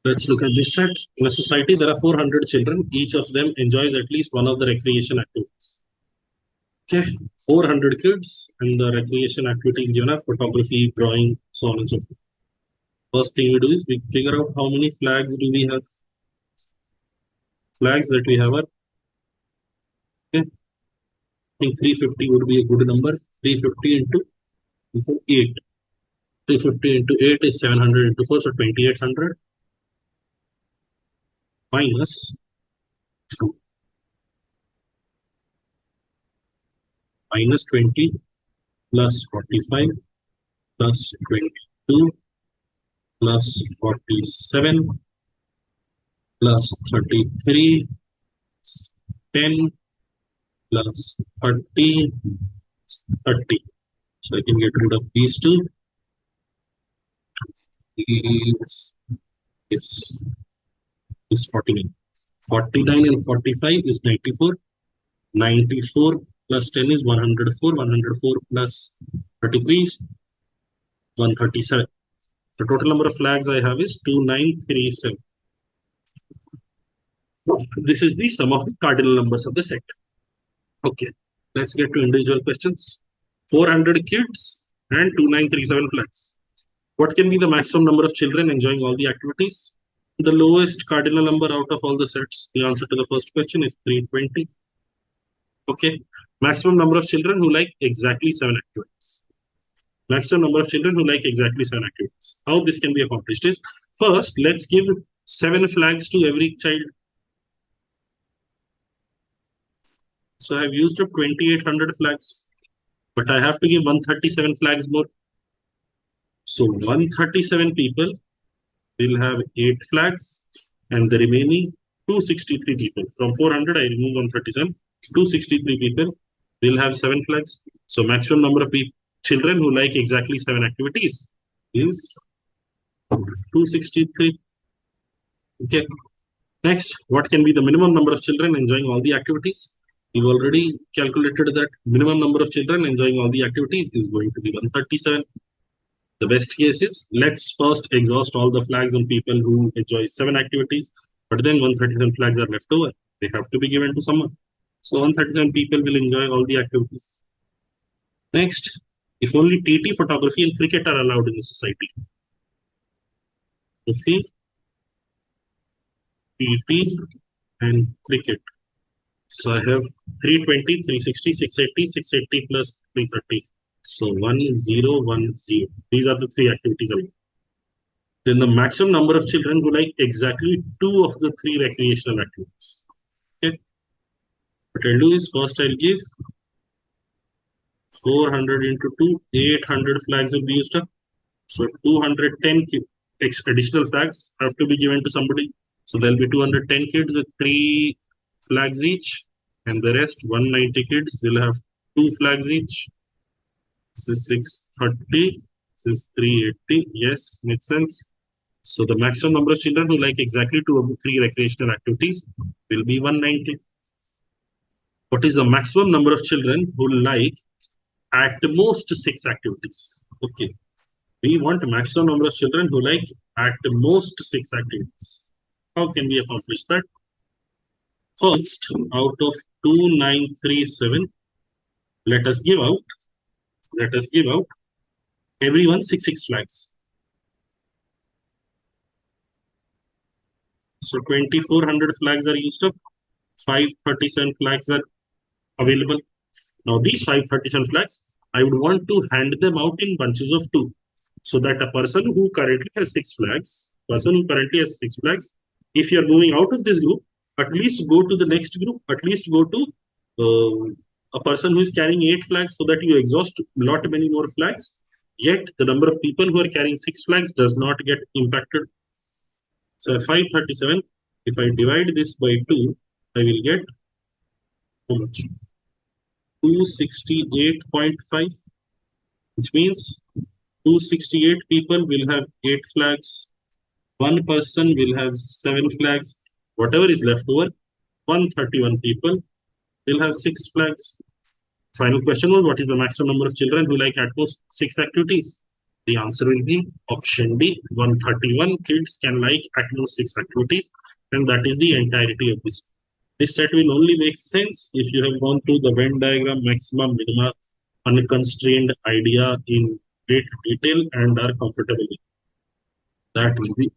Let's look at this set. In a society, there are 400 children. Each of them enjoys at least one of the recreation activities. Okay, 400 kids, and the recreation activities given are photography, drawing, so on and so forth. First thing we do is we figure out how many flags do we have. Flags that we have are, okay, I think 350 would be a good number. 350 into 8. 350 into 8 is 700 into 4, so 2800 minus 2. Minus 20 plus 45 plus 22 plus 47 plus 33 10 plus 30 30. So I can get rid of these two. Is 49. 49 and 45 is 94. 94 plus 10 is 104. 104 plus 33 is 137. The total number of flags I have is 2937. This is the sum of the cardinal numbers of the set. Okay, let's get to individual questions. 400 kids and 2937 flags. What can be the maximum number of children enjoying all the activities? The lowest cardinal number out of all the sets. The answer to the first question is 320. Okay, maximum number of children who like exactly 7 activities. Maximum number of children who like exactly 7 activities. How this can be accomplished is, first, let's give 7 flags to every child. So I have used up 2800 flags, but I have to give 137 flags more. So 137 people will have 8 flags, and the remaining 263 people. From 400, I remove 137. 263 people will have 7 flags. So maximum number of children who like exactly 7 activities is 263. Okay. Next, what can be the minimum number of children enjoying all the activities? We've already calculated that minimum number of children enjoying all the activities is going to be 137. The best case is, let's first exhaust all the flags on people who enjoy 7 activities, but then 137 flags are left over. They have to be given to someone. So 137 people will enjoy all the activities. Next, if only TT, photography, and cricket are allowed in the society. If TT and cricket. So I have 320, 360, 680, 680 plus 330. So 1010. These are the 3 activities available. Then the maximum number of children who like exactly 2 of the 3 recreational activities. Okay. What I'll do is, first I'll give 400 into 2, 800 flags will be used up. So 210 additional flags have to be given to somebody. So there'll be 210 kids with 3 flags each, and the rest 190 kids will have 2 flags each. This is 630. This is 380. Yes, makes sense. So the maximum number of children who like exactly 2 of the 3 recreational activities will be 190. What is the maximum number of children who like at most 6 activities? Okay. We want a maximum number of children who like at most 6 activities. How can we accomplish that? First, out of 2937, let us give out everyone 6 flags. So 2400 flags are used up. 537 flags are available. Now these 537 flags, I would want to hand them out in bunches of 2. So that a person who currently has 6 flags, if you are moving out of this group, at least go to the next group, at least go to a person who is carrying 8 flags, so that you exhaust many more flags. Yet the number of people who are carrying 6 flags does not get impacted. So 537, if I divide this by 2, I will get how much? 268.5, which means 268 people will have 8 flags. 1 person will have 7 flags. Whatever is left over, 131 people will have 6 flags. Final question was, what is the maximum number of children who like at most 6 activities? The answer will be option D. 131 kids can like at most 6 activities, and that is the entirety of this. This set will only make sense if you have gone through the Venn diagram, maximum, minima, unconstrained idea in great detail and are comfortable with. That will be